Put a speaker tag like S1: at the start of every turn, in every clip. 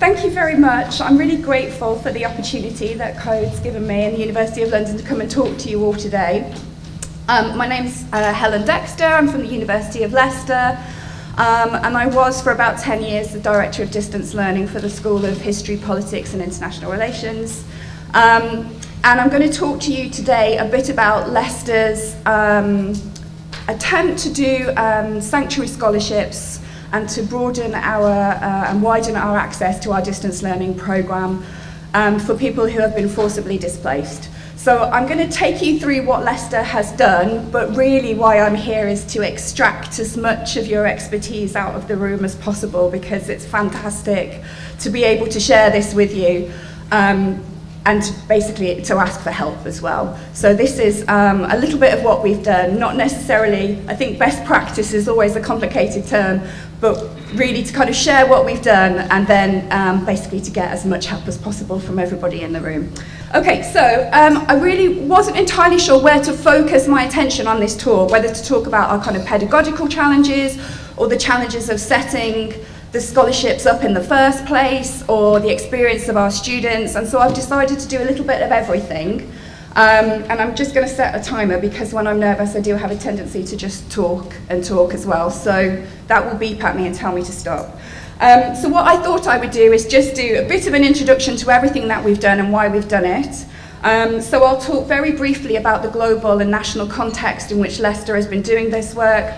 S1: thank you very much. I'm really grateful for the opportunity that Code's given me and the University of London to come and talk to you all today. My name's Helen Dexter. I'm from the University of Leicester, and I was for about 10 years the Director of Distance Learning for the School of History, Politics and International Relations. And I'm going to talk to you today a bit about Leicester's attempt to do sanctuary scholarships and to broaden our and widen our access to our distance learning programme for people who have been forcibly displaced. So I'm going to take you through what Leicester has done, but really why I'm here is to extract as much of your expertise out of the room as possible, because it's fantastic to be able to share this with you. And basically to ask for help as well. So this is a little bit of what we've done, not necessarily, I think best practice is always a complicated term, but really to kind of share what we've done and then basically to get as much help as possible from everybody in the room. Okay, so I really wasn't entirely sure where to focus my attention on this talk, whether to talk about our kind of pedagogical challenges or the challenges of setting the scholarships up in the first place, or the experience of our students, and so I've decided to do a little bit of everything. And I'm just going to set a timer, because when I'm nervous I do have a tendency to just talk and talk as well, so that will beep at me and tell me to stop. So what I thought I would do is just do a bit of an introduction to everything that we've done and why we've done it. So I'll talk very briefly about the global and national context in which Leicester has been doing this work,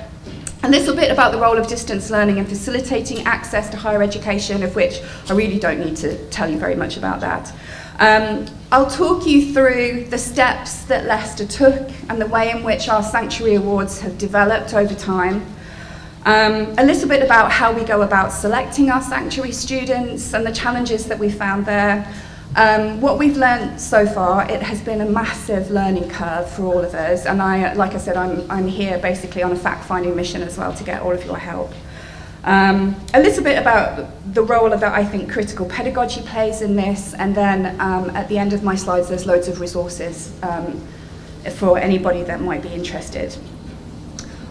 S1: a little bit about the role of distance learning and facilitating access to higher education, of which I really don't need to tell you very much about that. I'll talk you through the steps that Leicester took and the way in which our Sanctuary Awards have developed over time. A little bit about how we go about selecting our Sanctuary students and the challenges that we found there. What we've learned so far, it has been a massive learning curve for all of us, and like I said, I'm here basically on a fact-finding mission as well to get all of your help. A little bit about the role that I think critical pedagogy plays in this, and then at the end of my slides there's loads of resources for anybody that might be interested.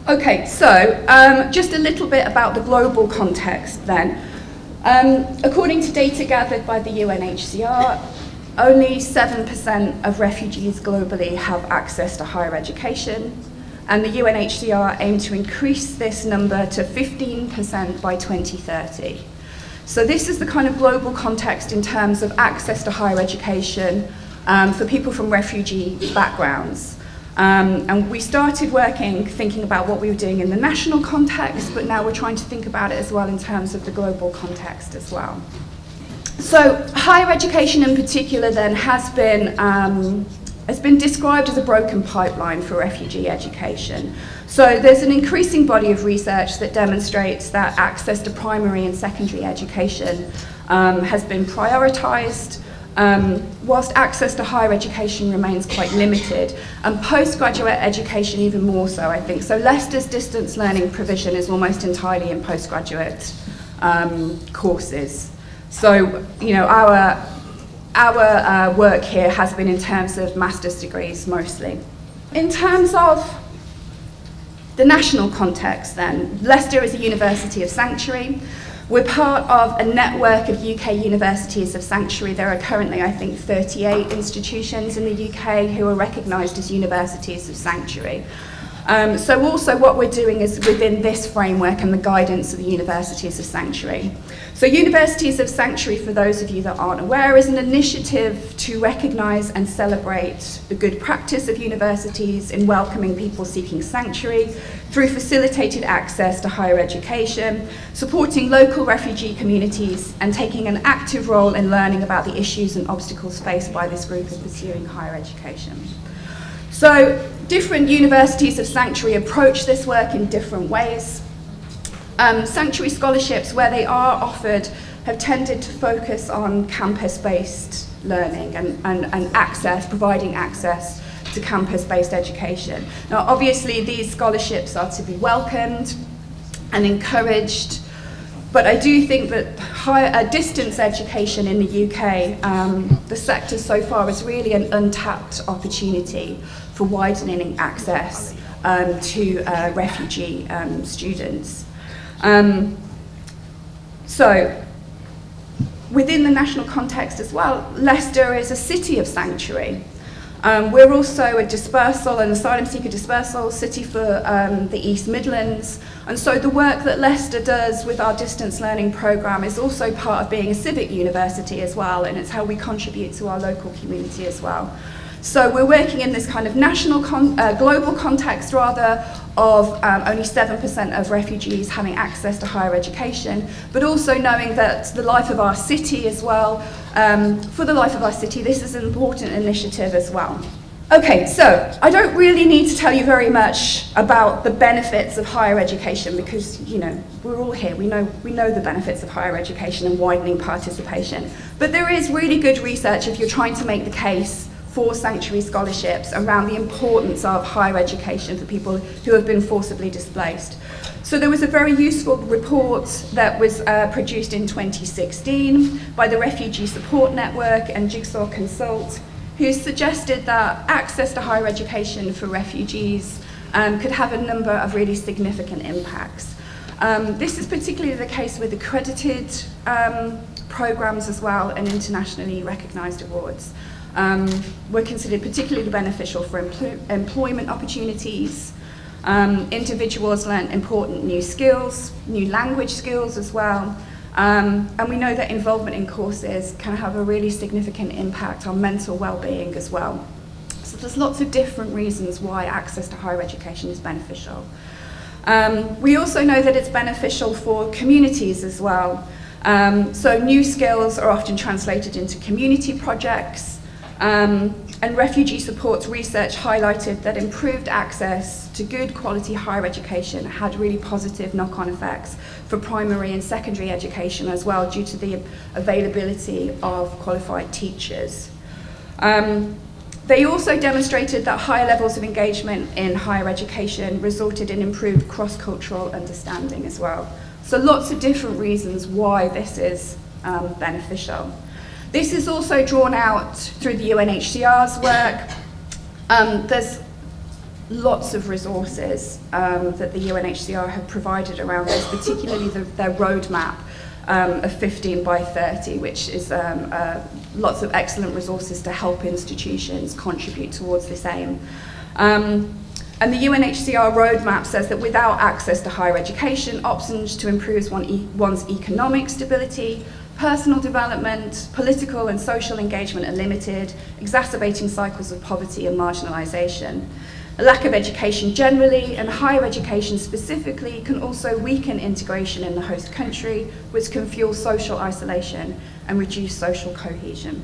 S1: Okay, so just a little bit about the global context then. According to data gathered by the UNHCR, only 7% of refugees globally have access to higher education, and the UNHCR aim to increase this number to 15% by 2030. So this is the kind of global context in terms of access to higher education for people from refugee backgrounds. And we started thinking about what we were doing in the national context, but now we're trying to think about it as well in terms of the global context as well. So higher education in particular then has been described as a broken pipeline for refugee education. So there's an increasing body of research that demonstrates that access to primary and secondary education has been prioritised, whilst access to higher education remains quite limited, and postgraduate education even more so, I think. So Leicester's distance learning provision is almost entirely in postgraduate courses. So, you know, our work here has been in terms of master's degrees mostly. In terms of the national context then, Leicester is a university of sanctuary. We're part of a network of UK universities of sanctuary. There are currently, I think, 38 institutions in the UK who are recognised as universities of sanctuary. So also what we're doing is within this framework and the guidance of the Universities of Sanctuary. So Universities of Sanctuary, for those of you that aren't aware, is an initiative to recognise and celebrate the good practice of universities in welcoming people seeking sanctuary through facilitated access to higher education, supporting local refugee communities, and taking an active role in learning about the issues and obstacles faced by this group in pursuing higher education. So different universities of sanctuary approach this work in different ways. Sanctuary scholarships, where they are offered, have tended to focus on campus-based learning and access, providing access to campus-based education. Now, obviously, these scholarships are to be welcomed and encouraged, but I do think that higher distance education in the UK, the sector so far is really an untapped opportunity for widening access to refugee students. So within the national context as well, Leicester is a city of sanctuary. We're also a dispersal, an asylum seeker dispersal city for the East Midlands. And so the work that Leicester does with our distance learning programme is also part of being a civic university as well, and it's how we contribute to our local community as well. So we're working in this kind of national, global context rather, of only 7% of refugees having access to higher education, but also knowing that the life of our city as well, for the life of our city, this is an important initiative as well. Okay, so I don't really need to tell you very much about the benefits of higher education because, you know, we're all here. We know the benefits of higher education and widening participation. But there is really good research if you're trying to make the case for sanctuary scholarships around the importance of higher education for people who have been forcibly displaced. So there was a very useful report that was produced in 2016 by the Refugee Support Network and Jigsaw Consult, who suggested that access to higher education for refugees could have a number of really significant impacts. This is particularly the case with accredited programs as well and internationally recognised awards. Were considered particularly beneficial for employment opportunities. Individuals learnt important new skills, new language skills as well. And we know that involvement in courses can have a really significant impact on mental well-being as well. So there's lots of different reasons why access to higher education is beneficial. We also know that it's beneficial for communities as well. So new skills are often translated into community projects. And refugee support's research highlighted that improved access to good quality higher education had really positive knock-on effects for primary and secondary education as well, due to the availability of qualified teachers. They also demonstrated that higher levels of engagement in higher education resulted in improved cross-cultural understanding as well. So lots of different reasons why this is beneficial. This is also drawn out through the UNHCR's work. There's lots of resources that the UNHCR have provided around this, particularly their roadmap of 15 by 30, which is lots of excellent resources to help institutions contribute towards this aim. And the UNHCR roadmap says that without access to higher education, options to improve one's economic stability, personal development, political and social engagement are limited, exacerbating cycles of poverty and marginalisation. A lack of education generally and higher education specifically can also weaken integration in the host country, which can fuel social isolation and reduce social cohesion.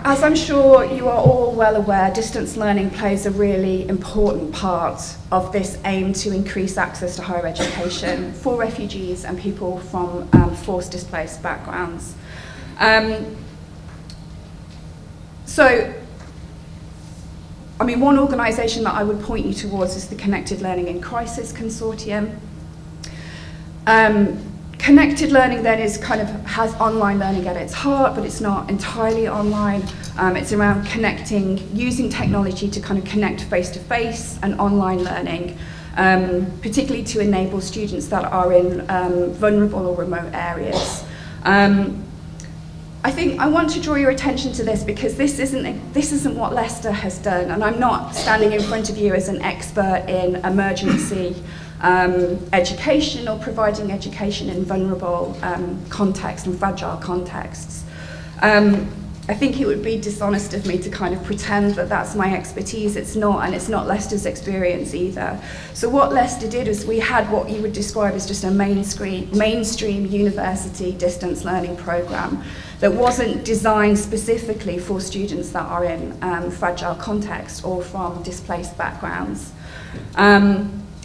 S1: As I'm sure you are all well aware, distance learning plays a really important part of this aim to increase access to higher education for refugees and people from forced displaced backgrounds. One organisation that I would point you towards is the Connected Learning in Crisis Consortium. Connected learning then has online learning at its heart, but it's not entirely online. It's around connecting, using technology to kind of connect face-to-face and online learning, particularly to enable students that are in vulnerable or remote areas. I think I want to draw your attention to this because this isn't what Leicester has done, and I'm not standing in front of you as an expert in emergency education or providing education in vulnerable contexts and fragile contexts. I think it would be dishonest of me to kind of pretend that that's my expertise. It's not, and it's not Leicester's experience either. So what Leicester did is we had what you would describe as just a mainstream university distance learning programme that wasn't designed specifically for students that are in fragile contexts or from displaced backgrounds.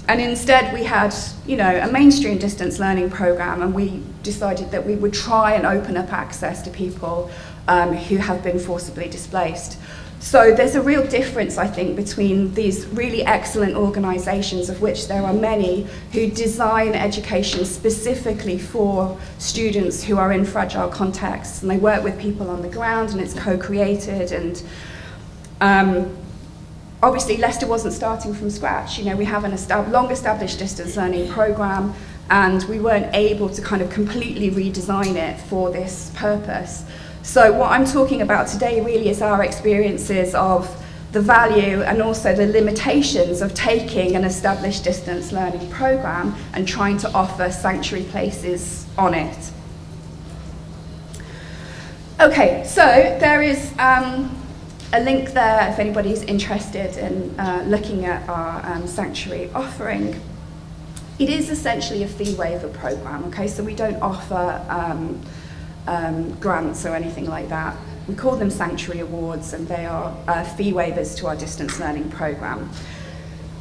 S1: And instead we had, a mainstream distance learning programme, and we decided that we would try and open up access to people who have been forcibly displaced. So there's a real difference, I think, between these really excellent organisations, of which there are many, who design education specifically for students who are in fragile contexts, and they work with people on the ground, and it's co-created, and obviously Leicester wasn't starting from scratch. You know, we have a long-established distance learning program, and we weren't able to kind of completely redesign it for this purpose. So what I'm talking about today really is our experiences of the value and also the limitations of taking an established distance learning program and trying to offer sanctuary places on it. Okay, so there is a link there if anybody's interested in looking at our sanctuary offering. It is essentially a fee waiver program, okay, so we don't offer grants or anything like that. We call them sanctuary awards, and they are fee waivers to our distance learning program.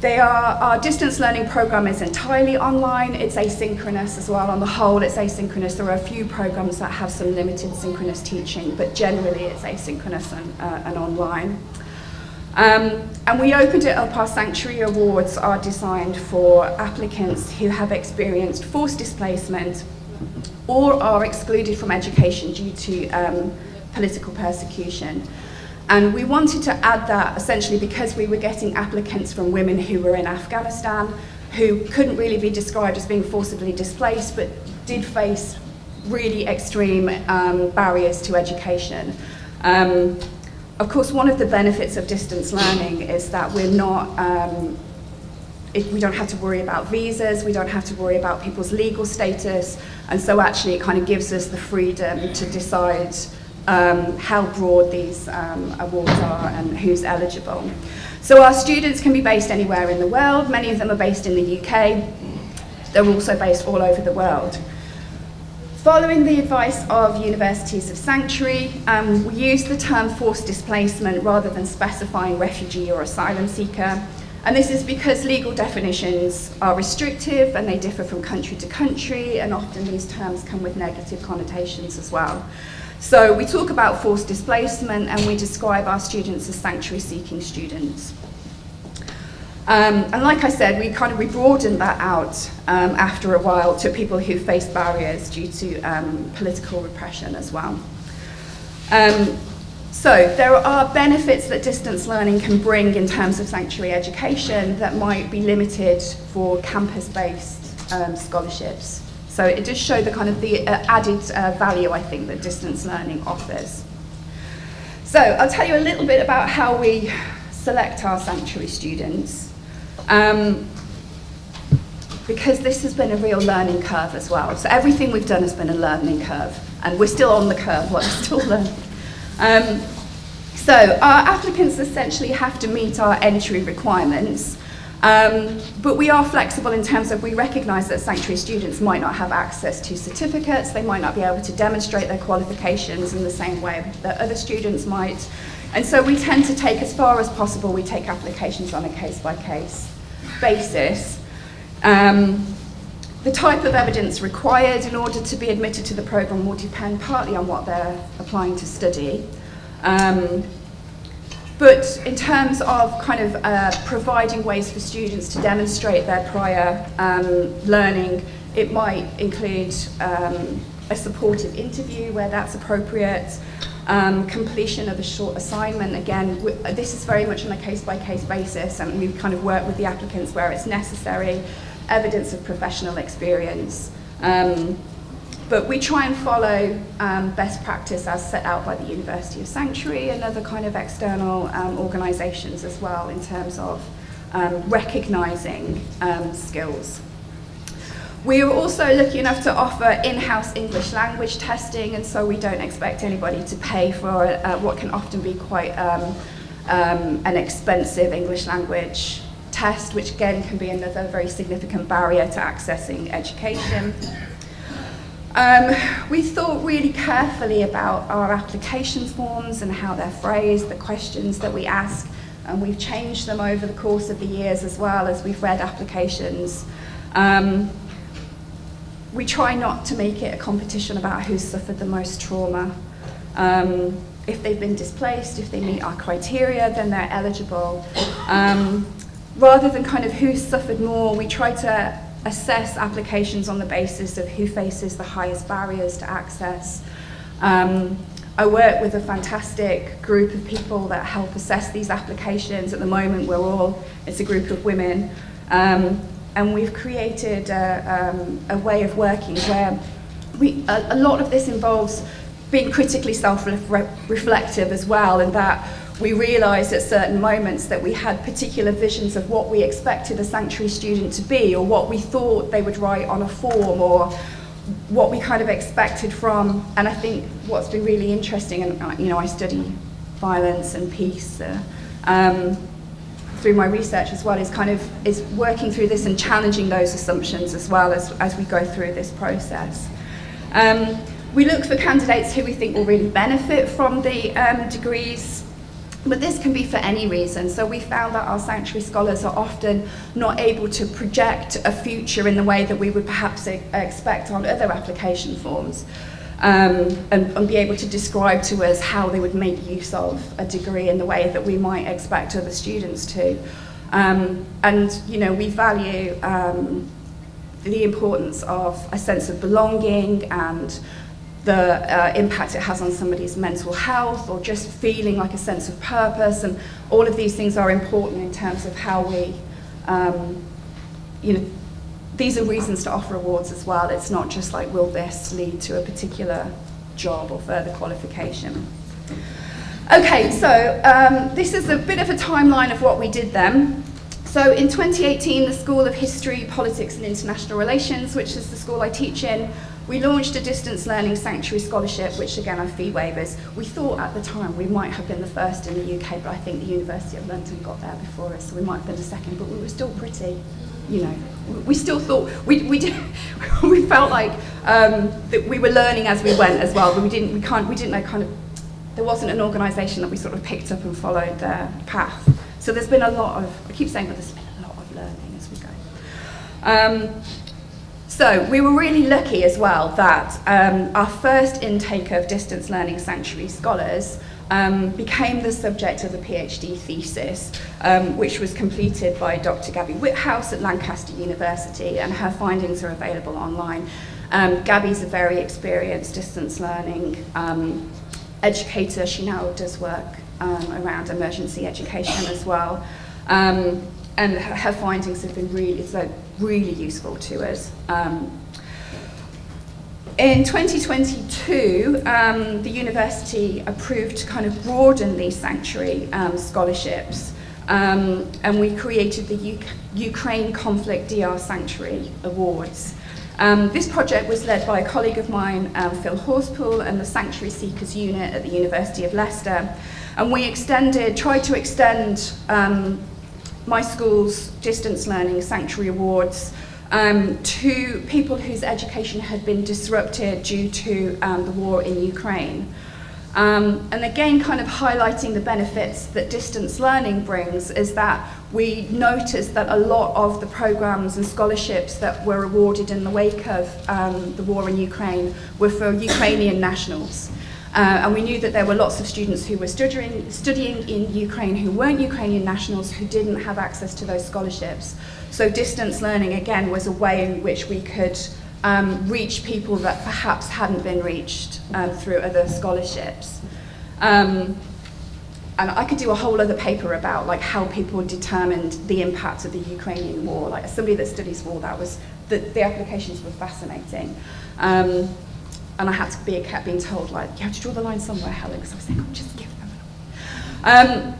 S1: Our distance learning program is entirely online. It's asynchronous as well. On the whole, it's asynchronous. There are a few programs that have some limited synchronous teaching, but generally it's asynchronous and online. And we opened it up. Our sanctuary awards are designed for applicants who have experienced forced displacement or are excluded from education due to political persecution. And we wanted to add that essentially because we were getting applicants from women who were in Afghanistan who couldn't really be described as being forcibly displaced, but did face really extreme barriers to education. Of course, one of the benefits of distance learning is that we're not, we don't have to worry about visas, we don't have to worry about people's legal status, and so actually it kind of gives us the freedom to decide how broad these awards are and who's eligible. So our students can be based anywhere in the world. Many of them are based in the UK. They're also based all over the world. Following the advice of universities of sanctuary, we use the term forced displacement rather than specifying refugee or asylum seeker. And this is because legal definitions are restrictive and they differ from country to country, and often these terms come with negative connotations as well. So we talk about forced displacement and we describe our students as sanctuary-seeking students. And like I said, we broadened that out after a while to people who face barriers due to political repression as well. So there are benefits that distance learning can bring in terms of sanctuary education that might be limited for campus-based scholarships. So it does show the kind of the added value, I think, that distance learning offers. So I'll tell you a little bit about how we select our sanctuary students, because this has been a real learning curve as well. So everything we've done has been a learning curve, and we're still on the curve, we're still learning. So our applicants essentially have to meet our entry requirements. But we are flexible in terms of we recognise that sanctuary students might not have access to certificates, they might not be able to demonstrate their qualifications in the same way that other students might. And so we tend to take, as far as possible, we take applications on a case-by-case basis. The type of evidence required in order to be admitted to the programme will depend partly on what they're applying to study. But in terms of providing ways for students to demonstrate their prior learning, it might include a supportive interview where that's appropriate, completion of a short assignment. Again, this is very much on a case-by-case basis, and we kind of work with the applicants where it's necessary, evidence of professional experience. But we try and follow best practice as set out by the University of Sanctuary and other kind of external organisations as well in terms of recognising skills. We are also lucky enough to offer in-house English language testing, and so we don't expect anybody to pay for what can often be quite an expensive English language test, which again can be another very significant barrier to accessing education. We thought really carefully about our application forms and how they're phrased, the questions that we ask, and we've changed them over the course of the years as well as we've read applications. We try not to make it a competition about who's suffered the most trauma. If they've been displaced, if they meet our criteria, then they're eligible. Rather than kind of who's suffered more, we try to assess applications on the basis of who faces the highest barriers to access. I work with a fantastic group of people that help assess these applications. At the moment, it's a group of women, and we've created a way of working where a lot of this involves being critically self-reflective as well, and that we realised at certain moments that we had particular visions of what we expected a sanctuary student to be, or what we thought they would write on a form, or what we kind of expected from. And I think what's been really interesting, and you know, I study violence and peace through my research as well, is working through this and challenging those assumptions as well as we go through this process. We look for candidates who we think will really benefit from the degrees, but this can be for any reason. So we found that our sanctuary scholars are often not able to project a future in the way that we would perhaps expect on other application forms, and be able to describe to us how they would make use of a degree in the way that we might expect other students to. And you know, we value the importance of a sense of belonging and the impact it has on somebody's mental health, or just feeling like a sense of purpose, and all of these things are important in terms of how we, you know, these are reasons to offer awards as well. It's not just like, will this lead to a particular job or further qualification? Okay, so this is a bit of a timeline of what we did then. So in 2018, the School of History, Politics and International Relations, which is the school I teach in, we launched a distance learning sanctuary scholarship, which again are fee waivers. We thought at the time we might have been the first in the UK, but I think the University of London got there before us, so we might have been the second, but we were still pretty, you know, we still thought, we felt like that we were learning as we went as well, but we didn't know kind of, there wasn't an organisation that we sort of picked up and followed their path. So there's been a lot of, I keep saying that there's been a lot of learning as we go. So we were really lucky as well that our first intake of distance learning sanctuary scholars became the subject of a PhD thesis, which was completed by Dr. Gabby Whithouse at Lancaster University, and her findings are available online. Gabby's a very experienced distance learning educator. She now does work around emergency education as well. And her findings have been really useful to us. In 2022, the university approved to kind of broaden these sanctuary scholarships, and we created the Ukraine Conflict DR Sanctuary Awards. This project was led by a colleague of mine, Phil Horspool, and the Sanctuary Seekers Unit at the University of Leicester. And we tried to extend my school's distance learning sanctuary awards to people whose education had been disrupted due to the war in Ukraine. And again, kind of highlighting the benefits that distance learning brings is that we noticed that a lot of the programs and scholarships that were awarded in the wake of the war in Ukraine were for Ukrainian nationals. And we knew that there were lots of students who were studying in Ukraine who weren't Ukrainian nationals, who didn't have access to those scholarships. So distance learning, again, was a way in which we could reach people that perhaps hadn't been reached through other scholarships. And I could do a whole other paper about like how people determined the impact of the Ukrainian war. Like, as somebody that studies war, that was the applications were fascinating. And I had to kept being told, like, you have to draw the line somewhere, Helen, because I was saying, oh, just give them.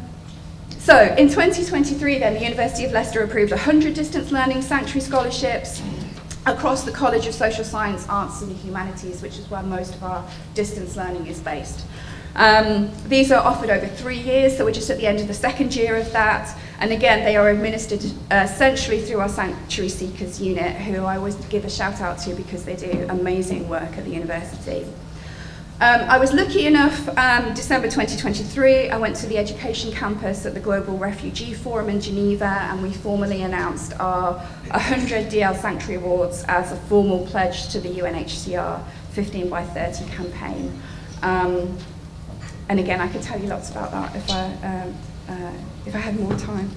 S1: So in 2023 then, the University of Leicester approved 100 distance learning sanctuary scholarships across the College of Social Science, Arts and the Humanities, which is where most of our distance learning is based. These are offered over 3 years, so we're just at the end of the second year of that. And again, they are administered essentially through our Sanctuary Seekers Unit, who I always give a shout out to because they do amazing work at the university. I was lucky enough, December 2023, I went to the education campus at the Global Refugee Forum in Geneva, and we formally announced our 100 DL Sanctuary Awards as a formal pledge to the UNHCR 15 by 30 campaign. And again, I could tell you lots about that if I had more time.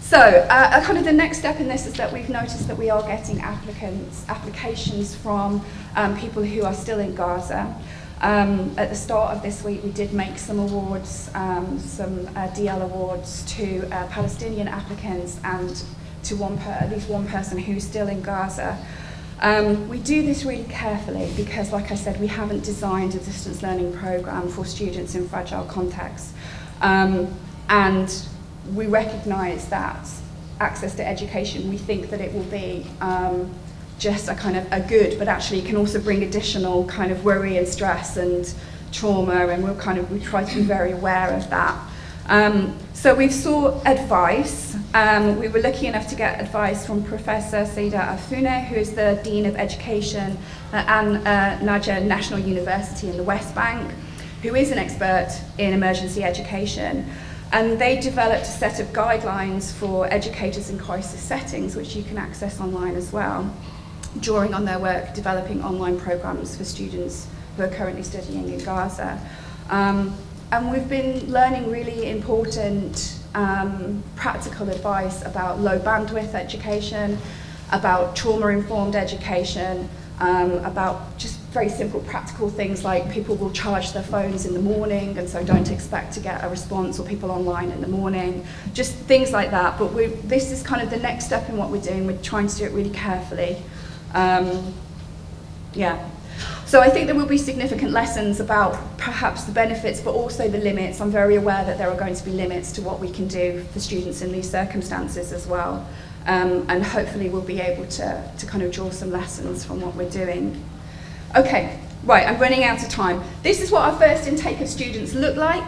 S1: So kind of the next step in this is that we've noticed that we are getting applications from people who are still in Gaza. At the start of this week, we did make some awards, some DL awards to Palestinian applicants and to at least one person who's still in Gaza. We do this really carefully because, like I said, we haven't designed a distance learning program for students in fragile contexts. And we recognise that access to education, we think that it will be just a kind of a good, but actually it can also bring additional kind of worry and stress and trauma, and we try to be very aware of that. So we've sought advice. We were lucky enough to get advice from Professor Saida Afune, who is the Dean of Education at Najah National University in the West Bank, who is an expert in emergency education. And they developed a set of guidelines for educators in crisis settings, which you can access online as well, drawing on their work developing online programs for students who are currently studying in Gaza. And we've been learning really important practical advice about low bandwidth education, about trauma-informed education, about just very simple practical things like people will charge their phones in the morning, and so don't expect to get a response, or people online in the morning, just things like that. But this is kind of the next step in what we're doing. We're trying to do it really carefully. So I think there will be significant lessons about perhaps the benefits, but also the limits. I'm very aware that there are going to be limits to what we can do for students in these circumstances as well. And hopefully we'll be able to kind of draw some lessons from what we're doing. Okay, right, I'm running out of time. This is what our first intake of students looked like.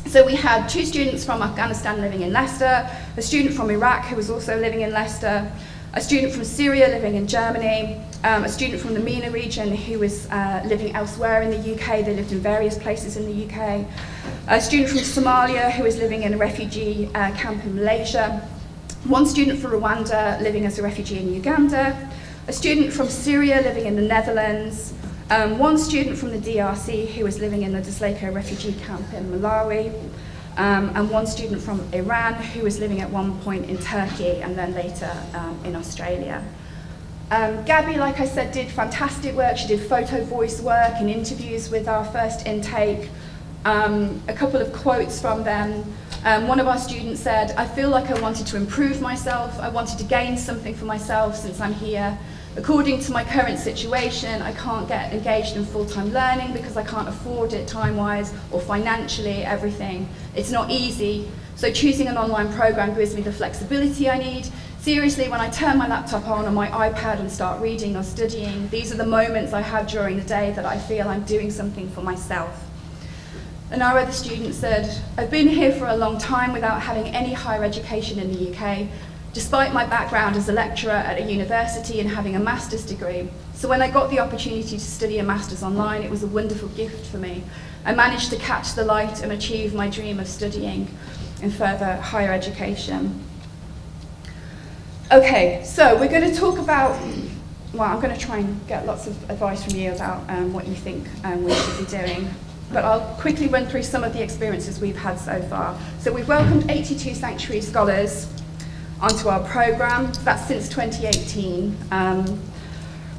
S1: So we had 2 students from Afghanistan living in Leicester, a student from Iraq who was also living in Leicester, a student from Syria living in Germany, a student from the MENA region who was living elsewhere in the UK. They lived in various places in the UK. A student from Somalia who was living in a refugee camp in Malaysia. One student from Rwanda living as a refugee in Uganda. A student from Syria living in the Netherlands. One student from the DRC who was living in the Disleko refugee camp in Malawi. And one student from Iran who was living at one point in Turkey and then later in Australia. Gabby, like I said, did fantastic work. She did photo voice work and interviews with our first intake. A couple of quotes from them. One of our students said, "I feel like I wanted to improve myself. I wanted to gain something for myself since I'm here. According to my current situation, I can't get engaged in full-time learning because I can't afford it time-wise or financially, everything. It's not easy. So choosing an online program gives me the flexibility I need. Seriously, when I turn my laptop on my iPad and start reading or studying, these are the moments I have during the day that I feel I'm doing something for myself." And our other student said, "I've been here for a long time without having any higher education in the UK, despite my background as a lecturer at a university and having a master's degree. So when I got the opportunity to study a master's online, it was a wonderful gift for me. I managed to catch the light and achieve my dream of studying in further higher education." Okay, so we're going to talk about, well, I'm going to try and get lots of advice from you about what you think we should be doing. But I'll quickly run through some of the experiences we've had so far. So we've welcomed 82 Sanctuary Scholars onto our programme. That's since 2018.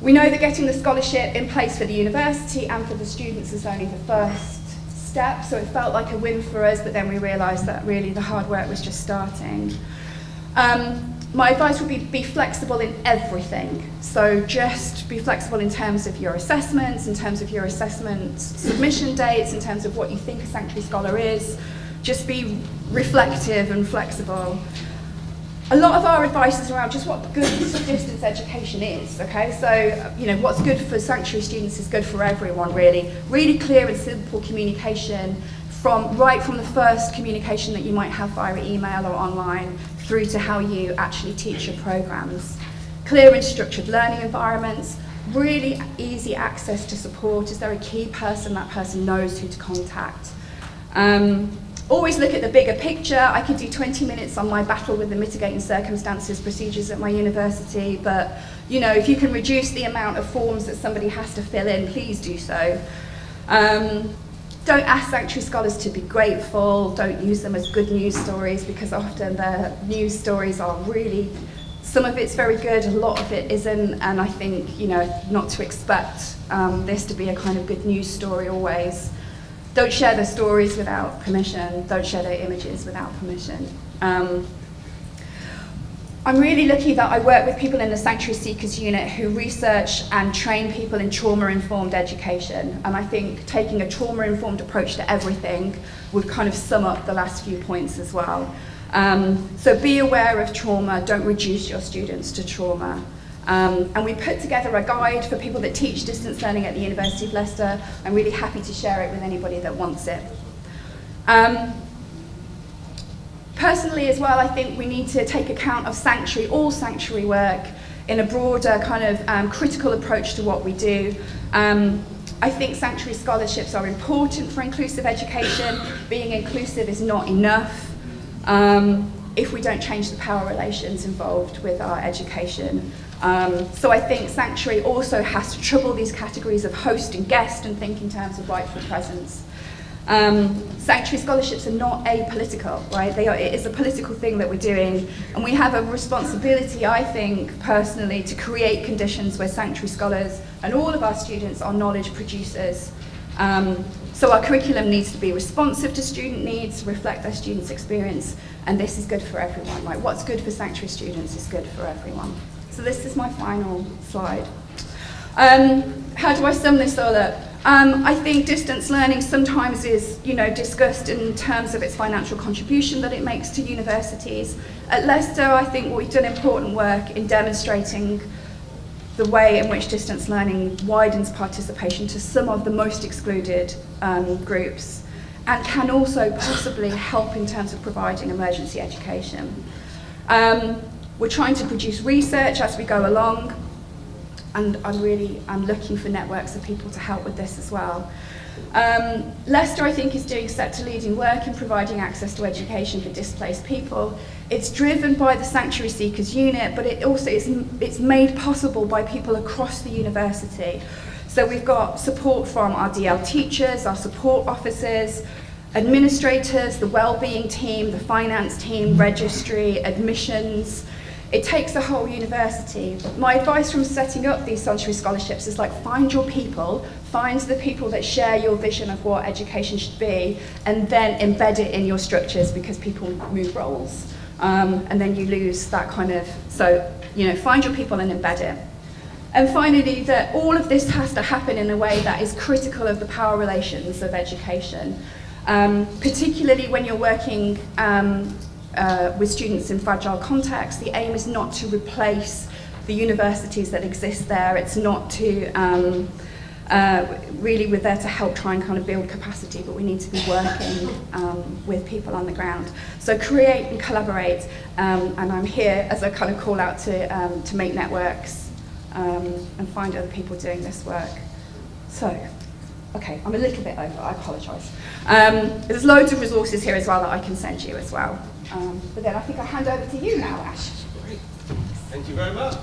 S1: We know that getting the scholarship in place for the university and for the students is only the first step, so it felt like a win for us, but then we realised that really the hard work was just starting. My advice would be flexible in everything. So just be flexible in terms of your assessments, in terms of your assessment submission dates, in terms of what you think a Sanctuary Scholar is. Just be reflective and flexible. A lot of our advice is around just what good distance education is, okay? So, what's good for Sanctuary students is good for everyone, really. Really clear and simple communication right from the first communication that you might have via email or online through to how you actually teach your programs. Clear and structured learning environments, really easy access to support. Is there a key person? That person knows who to contact. Always look at the bigger picture. I could do 20 minutes on my battle with the mitigating circumstances procedures at my university, but if you can reduce the amount of forms that somebody has to fill in, please do so. Don't ask Sanctuary Scholars to be grateful. Don't use them as good news stories, because often the news stories are really Some of it's very good, a lot of it isn't, and I think, you know, not to expect this to be a kind of good news story always. Don't share their stories without permission, don't share their images without permission. I'm really lucky that I work with people in the Sanctuary Seekers unit who research and train people in trauma-informed education. And I think taking a trauma-informed approach to everything would kind of sum up the last few points as well. So be aware of trauma, don't reduce your students to trauma. And we put together a guide for people that teach distance learning at the University of Leicester. I'm really happy to share it with anybody that wants it. Personally as well, I think we need to take account of sanctuary, all sanctuary work, in a broader kind of critical approach to what we do. I think sanctuary scholarships are important for inclusive education. Being inclusive is not enough if we don't change the power relations involved with our education. So I think sanctuary also has to trouble these categories of host and guest and think in terms of rightful presence. Sanctuary scholarships are not apolitical, right? It is a political thing that we're doing, and we have a responsibility, I think, personally, to create conditions where sanctuary scholars and all of our students are knowledge producers. So our curriculum needs to be responsive to student needs, reflect their students' experience, and this is good for everyone, right? What's good for sanctuary students is good for everyone. So this is my final slide. How do I sum this all up? I think distance learning sometimes is, you know, discussed in terms of its financial contribution that it makes to universities. At Leicester, I think we've done important work in demonstrating the way in which distance learning widens participation to some of the most excluded groups, and can also possibly help in terms of providing emergency education. We're trying to produce research as we go along, and I'm looking for networks of people to help with this as well. Leicester, I think, is doing sector-leading work in providing access to education for displaced people. It's driven by the Sanctuary Seekers unit, but it also it's made possible by people across the university. So we've got support from our DL teachers, our support officers, administrators, the wellbeing team, the finance team, registry, admissions. It takes a whole university. My advice from setting up these sanctuary scholarships is like, find your people, find the people that share your vision of what education should be, and then embed it in your structures, because people move roles. And then you lose that kind of, so, you know, find your people and embed it. And finally, that all of this has to happen in a way that is critical of the power relations of education, particularly when you're working with students in fragile contexts. The aim is not to replace the universities that exist there. It's not to, really we're there to help try and kind of build capacity, but we need to be working with people on the ground. So create and collaborate, and I'm here as a kind of call out to make networks and find other people doing this work. So, okay, I'm a little bit over, I apologise. There's loads of resources here as well that I can send you as well. But then I think I'll hand over to you now, Ash.
S2: Great. Thank you very much.